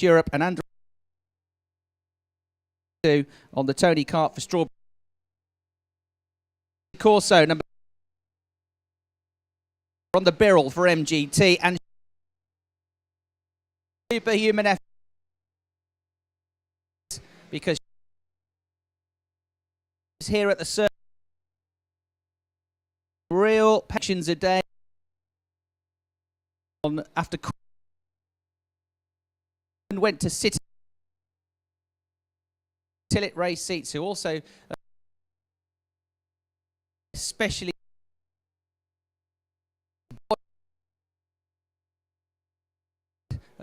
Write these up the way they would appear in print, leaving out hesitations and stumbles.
Europe, and Andrew on the Tony Kart for Strawberry Corso, number on the Birrell for MGT, and Superhuman F because she's here at the circuit. Real passions a day on after and went to City Tillet race seats, who also especially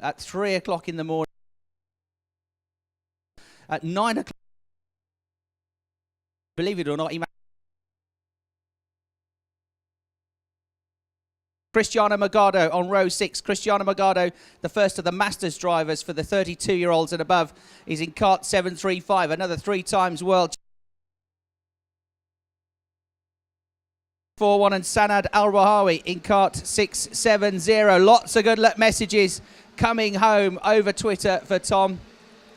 at 3 o'clock in the morning, at 9 o'clock, believe it or not, Cristiano Magado on row 6. Cristiano Magado, the first of the Masters drivers for the 32-year-olds and above, is in kart 735, another 3 times world 4-1, and Sanad Al-Rahawi in kart 670. Lots of good luck messages coming home over Twitter for Tom.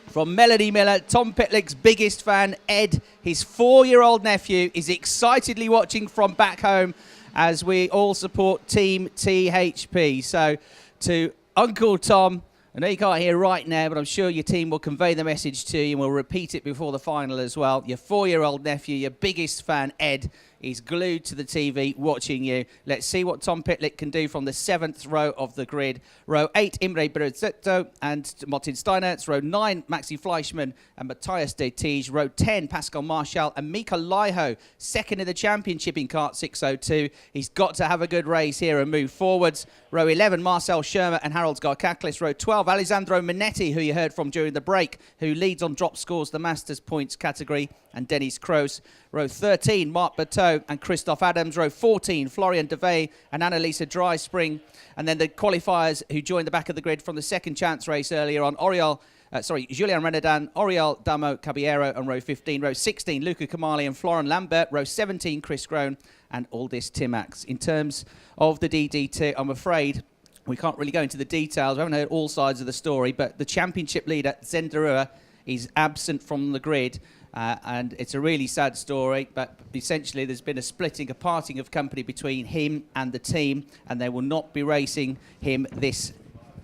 From Melody Miller, Tom Pitlick's biggest fan, Ed, his 4-year-old nephew, is excitedly watching from back home as we all support Team THP. So to Uncle Tom, I know you can't hear right now, but I'm sure your team will convey the message to you, and we'll repeat it before the final as well. Your 4-year-old nephew, your biggest fan, Ed, is glued to the TV watching you. Let's see what Tom Pitlick can do from the 7th row of the grid. Row 8, Imre Berzetto and Martin Steinertz. Row 9, Maxi Fleischmann and Matthias De Tige. Row 10, Pascal Marchal and Mika Laiho, second in the championship in kart 602. He's got to have a good race here and move forwards. Row 11, Marcel Schirmer and Harold Garkaklis. Row 12, Alessandro Minetti, who you heard from during the break, who leads on drop scores the Masters points category, and Dennis Kroos. Row 13, Marc Berteau and Christoph Adams. Row 14, Florian Devey and Annalisa Dryspring. And then the qualifiers who joined the back of the grid from the second chance race earlier on, Julien Renadan, Oriol Damo Caballero on row 15. Row 16, Luca Kamali and Florent Lambert. Row 17, Chris Groen and Aldis Timax. In terms of the DD2, I'm afraid we can't really go into the details. We haven't heard all sides of the story, but the championship leader, Zen Derua, is absent from the grid. And it's a really sad story, but essentially there's been a parting of company between him and the team, and they will not be racing him this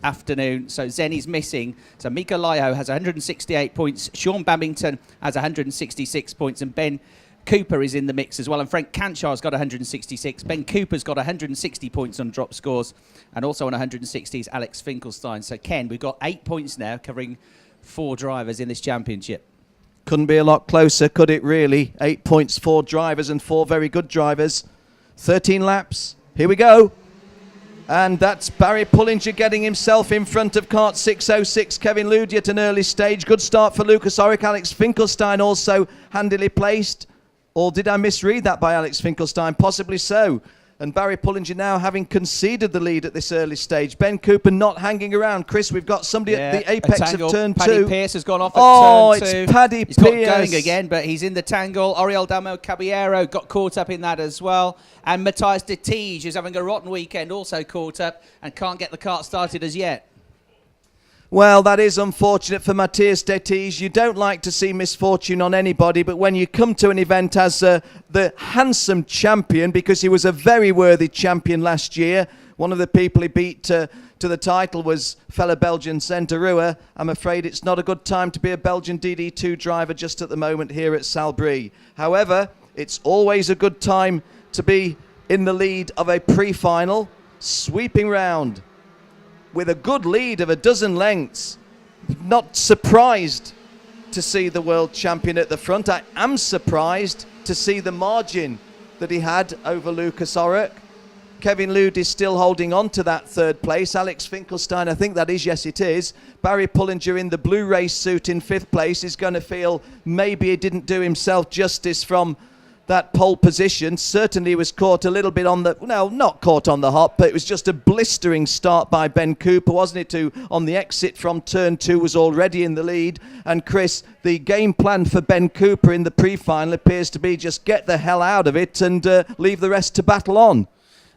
afternoon. So Zen is missing. So Mika Laiho has 168 points, Sean Babington has 166 points, and Ben Cooper is in the mix as well. And Frank Canshar's got 166. Ben Cooper's got 160 points on drop scores, and also on 160 is Alex Finkelstein. So Ken, we've got 8 points now covering 4 drivers in this championship. Couldn't be a lot closer, could it really? 8 points, 4 drivers and 4 very good drivers. 13 laps. Here we go. And that's Barry Pullinger getting himself in front of kart 606. Kevin Ludy at an early stage. Good start for Lucas Oric. Alex Finkelstein also handily placed. Or did I misread that by Alex Finkelstein? Possibly so. And Barry Pullinger now having conceded the lead at this early stage. Ben Cooper not hanging around. Chris, we've got somebody at the apex of turn 2. Paddy Pierce has gone off at turn 2. It's Paddy Pierce. He's got going again, but he's in the tangle. Oriol Damo Caballero got caught up in that as well. And Matthias De Tige, who's having a rotten weekend, also caught up and can't get the kart started as yet. Well, that is unfortunate for Matthias De Tige. You don't like to see misfortune on anybody, but when you come to an event as the handsome champion, because he was a very worthy champion last year, one of the people he beat to the title was fellow Belgian Zen Derua. I'm afraid it's not a good time to be a Belgian DD2 driver just at the moment here at Salbris. However, it's always a good time to be in the lead of a pre-final, sweeping round with a good lead of a dozen lengths. Not surprised to see the world champion at the front. I am surprised to see the margin that he had over Lucas Oric. Kevin Lude is still holding on to that 3rd place. Alex Finkelstein, I think that is, yes it is. Barry Pullinger in the blue race suit in 5th place is going to feel maybe he didn't do himself justice from that pole position. Certainly was caught a little bit on the, no, not caught on the hop, but it was just a blistering start by Ben Cooper, wasn't it, who on the exit from turn 2 was already in the lead. And Chris, the game plan for Ben Cooper in the pre-final appears to be just get the hell out of it and leave the rest to battle on.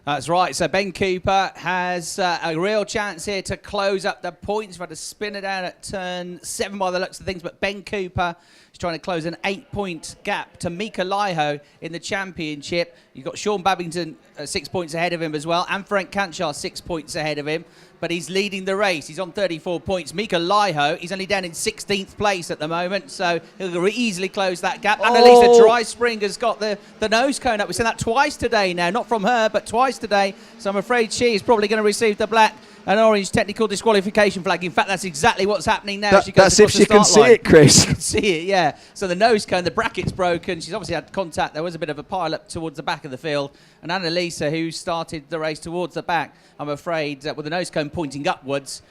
That's right. So Ben Cooper has a real chance here to close up the points. We've had to spin it down at turn 7 by the looks of things. But Ben Cooper is trying to close an 8-point gap to Mika Laiho in the championship. You've got Sean Babington 6 points ahead of him as well. And Frank Canchar 6 points ahead of him. But he's leading the race. He's on 34 points. Mika Laiho, he's only down in 16th place at the moment, so he'll easily close that gap. Annalisa Dryspring has got the nose cone up. We've seen that twice today now. Not from her, but twice today. So I'm afraid she is probably going to receive the black and orange technical disqualification flag. In fact, that's exactly what's happening now. That's if she can see it, Chris. She can see it, yeah. So the nose cone, the bracket's broken. She's obviously had contact. There was a bit of a pile-up towards the back of the field. And Annalisa, who started the race towards the back, I'm afraid, with the nose cone pointing upwards,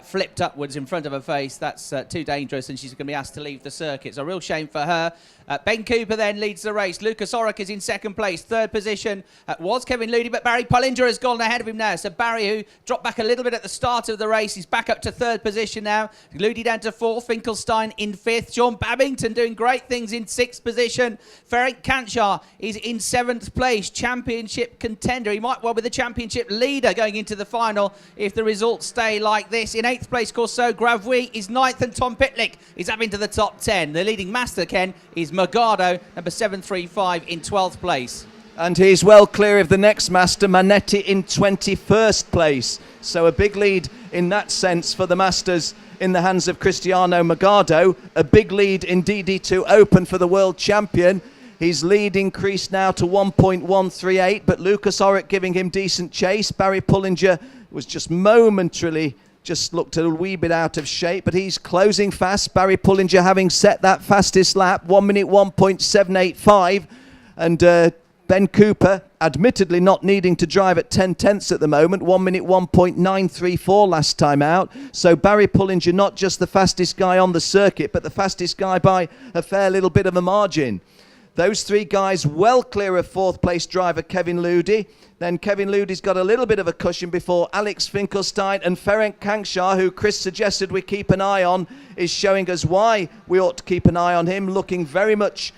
flipped upwards in front of her face. That's too dangerous, and she's going to be asked to leave the circuit. It's a real shame for her. Ben Cooper then leads the race. Lucas Orrock is in second place. Third position was Kevin Ludi, but Barry Pullinger has gone ahead of him now. So Barry, who dropped back a little bit at the start of the race, is back up to third position now. Ludi down to fourth. Finkelstein in fifth. Sean Babington doing great things in sixth position. Ferenc Canchar is in seventh place. Championship contender. He might well be the championship leader going into the final if the results stay like this. In eighth place, Corso Gravui is ninth, and Tom Pitlick is up into the top 10. The leading master, Ken, is Morgado, number 735, in 12th place. And he's well clear of the next master, Manetti, in 21st place. So a big lead in that sense for the Masters in the hands of Cristiano Morgado. A big lead in DD2 Open for the world champion. His lead increased now to 1.138, but Lucas Orrock giving him decent chase. Barry Pullinger was just momentarily looked a wee bit out of shape, but he's closing fast. Barry Pullinger having set that fastest lap, 1 minute 1.785, and Ben Cooper admittedly not needing to drive at 10/10ths at the moment, 1 minute 1.934 last time out. So Barry Pullinger not just the fastest guy on the circuit, but the fastest guy by a fair little bit of a margin. Those three guys well clear of fourth place driver Kevin Ludi. Then Kevin Ludi's got a little bit of a cushion before Alex Finkelstein and Ferenc Canchar, who Chris suggested we keep an eye on, is showing us why we ought to keep an eye on him, looking very much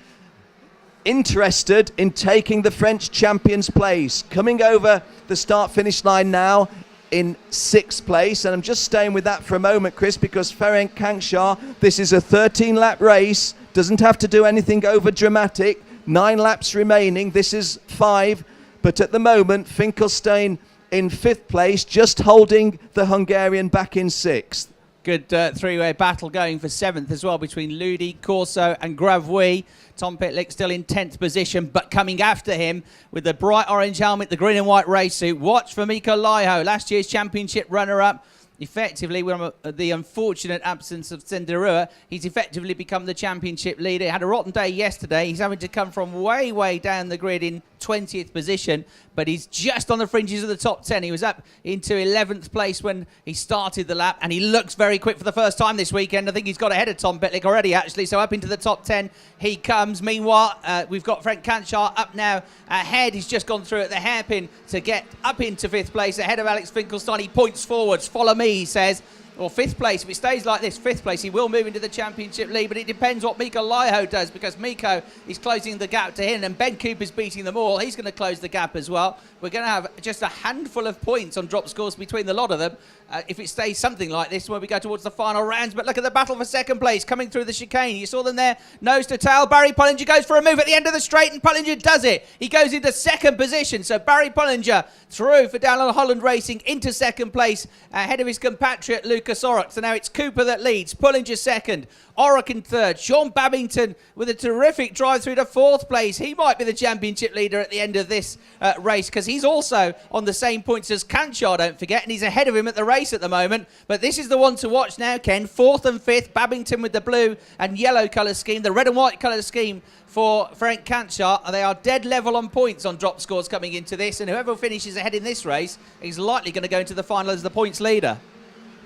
interested in taking the French champion's place. Coming over the start-finish line now in sixth place, and I'm just staying with that for a moment, Chris, because Ferenc Canchar, this is a 13-lap race, doesn't have to do anything over dramatic. 9 laps remaining. This is 5, but at the moment Finkelstein in 5th place, just holding the Hungarian back in 6th. Good three-way battle going for 7th as well between Ludi, Corso and Gravui. Tom Pitlick still in 10th position, but coming after him with the bright orange helmet, the green and white race suit. Watch for Mika Laiho, last year's championship runner-up. Effectively, with the unfortunate absence of Senderua, he's effectively become the championship leader. He had a rotten day yesterday. He's having to come from way, way down the grid in 20th position, but he's just on the fringes of the top 10. He was up into 11th place when he started the lap, and he looks very quick for the first time this weekend. I think he's got ahead of Tom Pitlick already, actually, so up into the top 10 he comes. Meanwhile, we've got Ferenc Canchar up now ahead. He's just gone through at the hairpin to get up into 5th place ahead of Alex Finkelstein. He points forwards. Follow me, he says. Or 5th place, if it stays like this, 5th place, he will move into the championship lead, but it depends what Mika Laiho does, because Miko is closing the gap to him, and Ben Cooper's beating them all. He's going to close the gap as well. We're going to have just a handful of points on drop scores between the lot of them, if it stays something like this when we go towards the final rounds. But look at the battle for second place, coming through the chicane. You saw them there, nose to tail. Barry Pullinger goes for a move at the end of the straight, and Pullinger does it. He goes into second position, so Barry Pullinger through for Down Holland Racing into second place, ahead of his compatriot Lucas Orrock. So now it's Cooper that leads, Pullinger second, Orrock in third, Sean Babington with a terrific drive through to 4th place. He might be the championship leader at the end of this race, because he's also on the same points as Canchar, don't forget, and he's ahead of him at the race at the moment. But this is the one to watch now, Ken. 4th and 5th, Babington with the blue and yellow colour scheme, the red and white colour scheme for Ferenc Canchar. They are dead level on points on drop scores coming into this, and whoever finishes ahead in this race is likely going to go into the final as the points leader.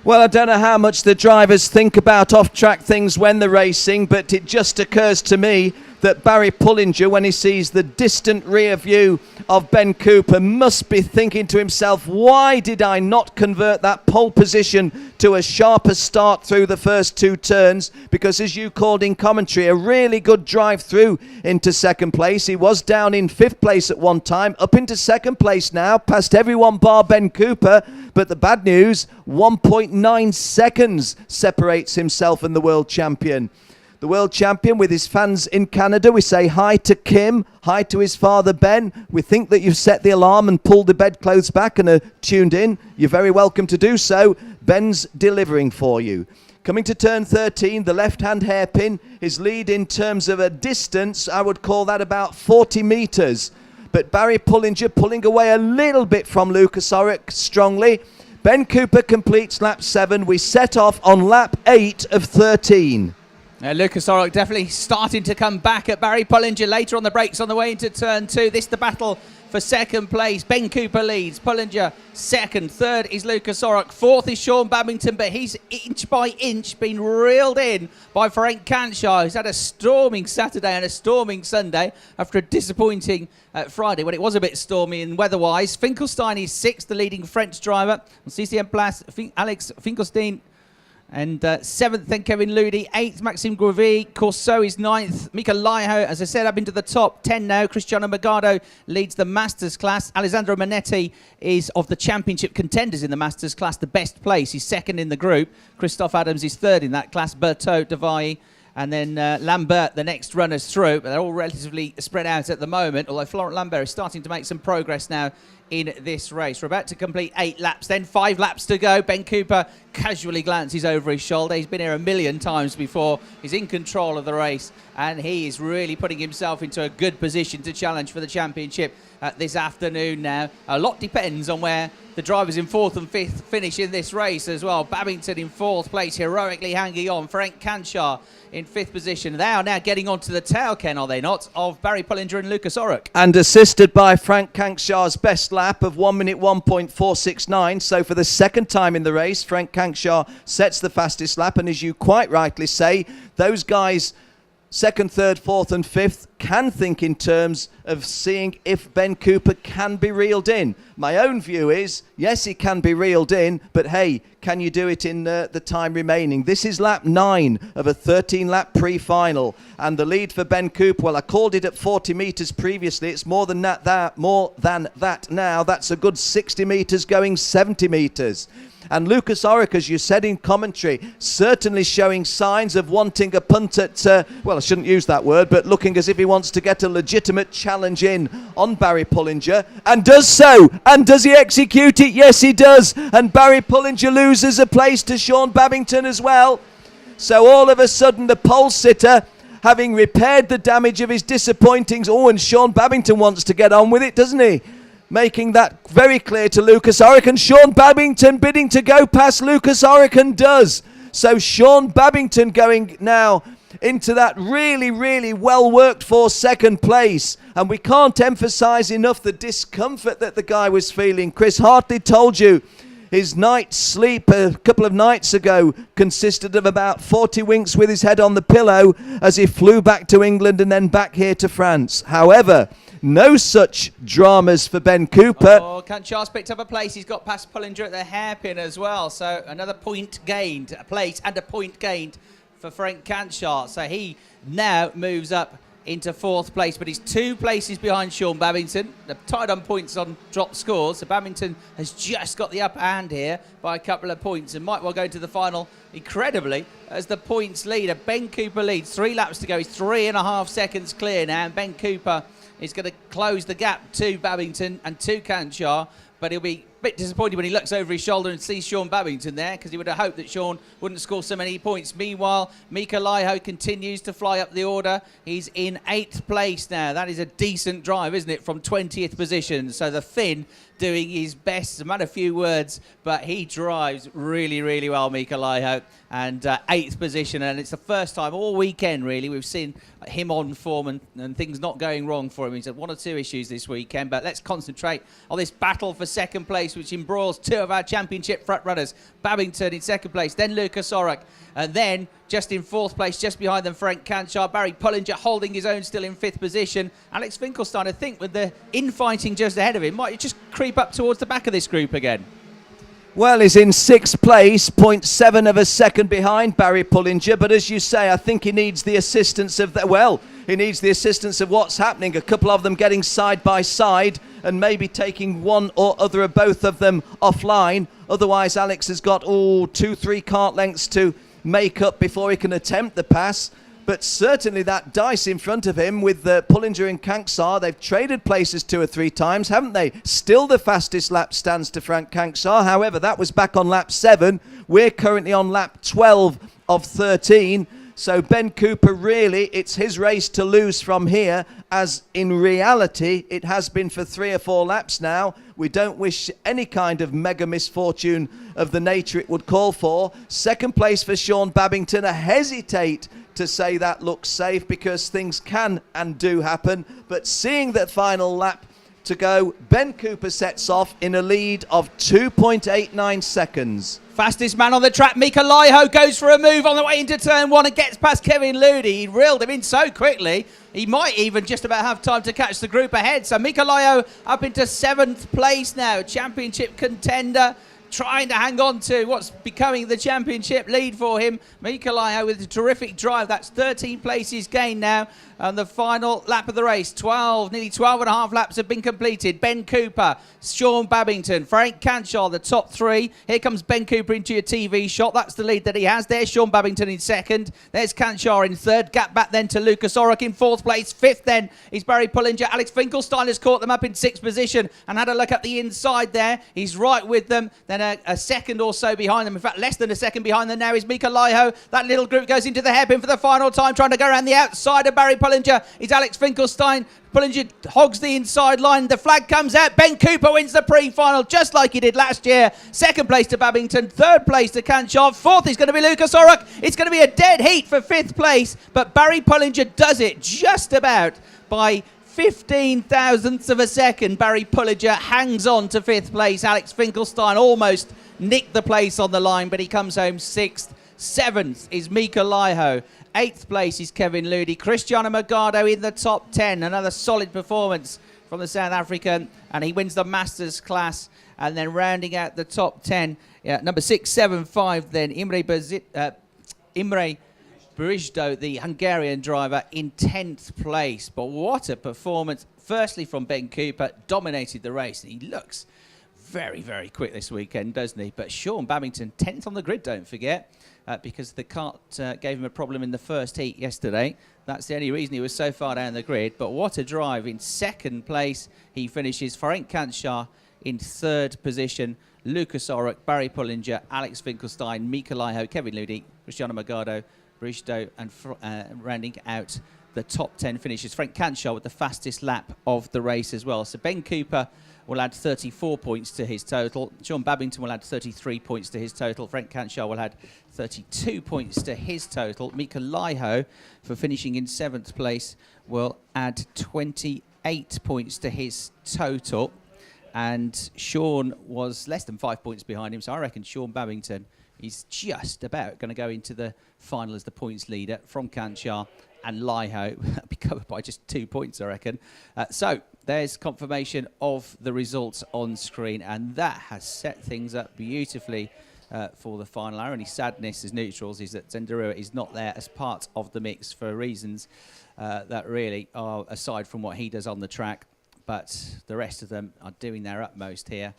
Well, I don't know how much the drivers think about off-track things when they're racing, but it just occurs to me that Barry Pullinger, when he sees the distant rear view of Ben Cooper, must be thinking to himself, why did I not convert that pole position to a sharper start through the first 2 turns? Because as you called in commentary, a really good drive through into second place. He was down in 5th place at one time, up into second place now, past everyone bar Ben Cooper. But the bad news, 1.9 seconds separates himself and the world champion. The world champion with his fans in Canada. We say hi to Kim, hi to his father Ben. We think that you've set the alarm and pulled the bedclothes back and are tuned in. You're very welcome to do so. Ben's delivering for you. Coming to turn 13, the left-hand hairpin. His lead in terms of a distance, I would call that about 40 metres. But Barry Pullinger pulling away a little bit from Lucas Orrock strongly. Ben Cooper completes lap 7. We set off on lap 8 of 13. Lucas Orrock definitely starting to come back at Barry Pullinger later on the brakes on the way into turn 2. This is the battle for second place. Ben Cooper leads, Pullinger second, third is Lucas Orrock, fourth is Sean Babington, but he's inch by inch been reeled in by Frank Canshire, who's had a storming Saturday and a storming Sunday after a disappointing Friday when it was a bit stormy and weather-wise. Finkelstein is sixth, the leading French driver. On CCM Plus, Alex Finkelstein. And 7th, then Kevin Ludi. 8th, Maxime Grevy. Corso is 9th. Mika Laiho, as I said, up into the top 10 now. Cristiano Magado leads the Masters class. Alessandro Manetti is of the championship contenders in the Masters class, the best place. He's second in the group. Christoph Adams is third in that class. Bertot, Devay, and then Lambert, the next runners through. But they're all relatively spread out at the moment, although Florent Lambert is starting to make some progress now in this race. We're about to complete 8 laps, then 5 laps to go. Ben Cooper casually glances over his shoulder. He's been here a million times before. He's in control of the race, and he is really putting himself into a good position to challenge for the championship this afternoon now. A lot depends on where the drivers in 4th and 5th finish in this race as well. Babington in 4th place, heroically hanging on. Frank Canshire in 5th position. They are now getting onto the tail, Ken, are they not, of Barry Pullinger and Lucas Orrock. And assisted by Frank Cankshire's best lap of 1 minute 1.469. So for the second time in the race, Frank Canshire sets the fastest lap. And as you quite rightly say, those guys, 2nd, 3rd, 4th and 5th, can think in terms of seeing if Ben Cooper can be reeled in. My own view is, yes, he can be reeled in, but hey, can you do it in the time remaining? This is lap 9 of a 13-lap pre-final, and the lead for Ben Cooper, well, I called it at 40 metres previously. It's more than that now. That's a good 60 metres going 70 metres. And Lucas Orrock, as you said in commentary, certainly showing signs of wanting a punt at, well, I shouldn't use that word, but looking as if he wants to get a legitimate challenge in on Barry Pullinger, and does so. And does he execute it? Yes, he does. And Barry Pullinger loses a place to Sean Babington as well. So all of a sudden, the pole sitter, having repaired the damage of his disappointings, oh, and Sean Babington wants to get on with it, doesn't he? Making that very clear to Lucas Orrock, and Sean Babington bidding to go past Lucas Orrock, and does. So Sean Babington going now into that really, really well worked for second place. And we can't emphasise enough the discomfort that the guy was feeling. Chris Hartley told you his night's sleep a couple of nights ago consisted of about 40 winks with his head on the pillow as he flew back to England and then back here to France. However, no such dramas for Ben Cooper. Oh, Canshire's picked up a place. He's got past Pullinger at the hairpin as well. So another point gained, a place and a point gained for Frank Canshire. So he now moves up into 4th place, but he's 2 places behind Sean Babington. They're tied on points on drop scores. So Babington has just got the upper hand here by a couple of points and might well go to the final, incredibly, as the points leader. Ben Cooper leads. 3 laps to go. He's 3.5 seconds clear now, and Ben Cooper is going to close the gap to Babington and to Canshire, but he'll be a bit disappointed when he looks over his shoulder and sees Sean Babington there, because he would have hoped that Sean wouldn't score so many points. Meanwhile, Mika Laiho continues to fly up the order. He's in 8th place now. That is a decent drive, isn't it, from 20th position. So the Finn doing his best. I've had a few words, but he drives really, really well, Mika Laiho. and 8th position, and it's the first time all weekend really we've seen him on form and things not going wrong for him. He's had 1 or 2 issues this weekend, but let's concentrate on this battle for second place, which embroils 2 of our championship front runners. Babington in second place, then Lucas Orrock, and then just in 4th place, just behind them, Frank Canchar. Barry Pullinger holding his own still in 5th position. Alex Finkelstein, I think, with the infighting just ahead of him, might just creep up towards the back of this group again. Well, he's in 6th place, 0.7 of a second behind Barry Pullinger. But as you say, I think he needs the assistance of he needs the assistance of what's happening. A couple of them getting side by side and maybe taking one or other of both of them offline. Otherwise, Alex has got 2-3 cart lengths to make up before he can attempt the pass. But certainly that dice in front of him with Pullinger and Canchar, they've traded places 2 or 3 times, haven't they? Still the fastest lap stands to Frank Canchar. However, that was back on lap 7. We're currently on lap 12 of 13. So Ben Cooper, really, it's his race to lose from here, as in reality, it has been for 3 or 4 laps now. We don't wish any kind of mega misfortune of the nature it would call for. Second place for Sean Babington. I hesitate to say that looks safe because things can and do happen. But seeing that final lap to go, Ben Cooper sets off in a lead of 2.89 seconds. Fastest man on the track, Mika Laiho, goes for a move on the way into turn 1 and gets past Kevin Ludi. He reeled him in so quickly, he might even just about have time to catch the group ahead. So Mika Laiho up into 7th place now, championship contender, trying to hang on to what's becoming the championship lead for him. Mika Laiho with a terrific drive. That's 13 places gained now on the final lap of the race. Nearly 12 and a half laps have been completed. Ben Cooper, Sean Babington, Frank Canchar, the top 3. Here comes Ben Cooper into your TV shot. That's the lead that he has. There's Sean Babington in 2nd. There's Canchar in 3rd. Gap back then to Lucas Orrock in 4th place. 5th then is Barry Pullinger. Alex Finkelstein has caught them up in 6th position and had a look up the inside there. He's right with them. Then a second or so behind them. In fact, less than a second behind them now is Mika Laiho. That little group goes into the hairpin for the final time, trying to go around the outside of Barry Pullinger. It's Alex Finkelstein. Pullinger hogs the inside line. The flag comes out. Ben Cooper wins the pre-final just like he did last year. 2nd place to Babington. 3rd place to Canchar. 4th is going to be Lucas Orrock. It's going to be a dead heat for 5th place. But Barry Pullinger does it just about by 15 thousandths of a second. Barry Pullinger hangs on to 5th place. Alex Finkelstein almost nicked the place on the line, but he comes home 6th. 7th is Mika Laiho. 8th place is Kevin Ludi. Cristiano Magado in the top 10. Another solid performance from the South African, and he wins the Masters class. And then rounding out the top 10, number 675 then, Imre Brizdo, the Hungarian driver, in 10th place. But what a performance. Firstly from Ben Cooper, dominated the race. He looks very, very quick this weekend, doesn't he? But Sean Babington, 10th on the grid, don't forget, because the cart gave him a problem in the first heat yesterday. That's the only reason he was so far down the grid. But what a drive. In 2nd place, he finishes. Frank Canchar in 3rd position. Lucas Orrock, Barry Pullinger, Alex Finkelstein, Mika Laiho, Kevin Ludi, Cristiano Magado, Brizdo, and rounding out the top 10 finishes. Frank Canchar with the fastest lap of the race as well. So Ben Cooper will add 34 points to his total. Sean Babington will add 33 points to his total. Frank Canchar will add 32 points to his total. Mika Laiho, for finishing in 7th place, will add 28 points to his total. And Sean was less than 5 points behind him, so I reckon Sean Babington is just about going to go into the final as the points leader from Canchar, and Laiho will be covered by just 2 points, I reckon. So there's confirmation of the results on screen, and that has set things up beautifully for the final. Our only sadness as neutrals is that Zendarua is not there as part of the mix for reasons that really are aside from what he does on the track. But the rest of them are doing their utmost here,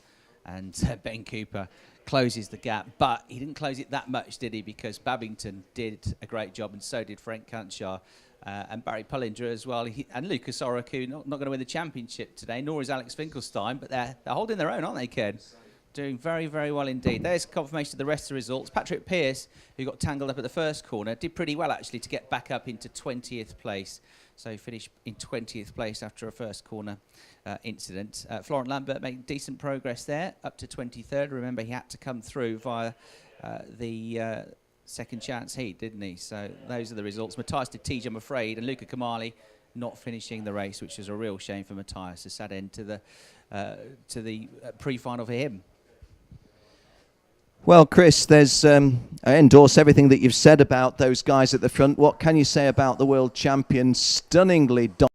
and Ben Cooper closes the gap, but he didn't close it that much, did he? Because Babington did a great job, and so did Frank Canchar and Barry Pullinger as well, and Lucas Orrock, who not going to win the championship today, nor is Alex Finkelstein, but they're holding their own, aren't they, Ken? Doing very, very well indeed. There's confirmation of the rest of the results. Patrick Pearce, who got tangled up at the first corner, did pretty well actually to get back up into 20th place. So he finished in 20th place after a first corner incident. Florent Lambert made decent progress there, up to 23rd. Remember, he had to come through via the second chance heat, didn't he? So those are the results. Matthias de Tige, I'm afraid, and Luca Kamali not finishing the race, which is a real shame for Matthias. A sad end to the pre-final for him. Well, Chris, I endorse everything that you've said about those guys at the front. What can you say about the world champion? Stunningly dominant.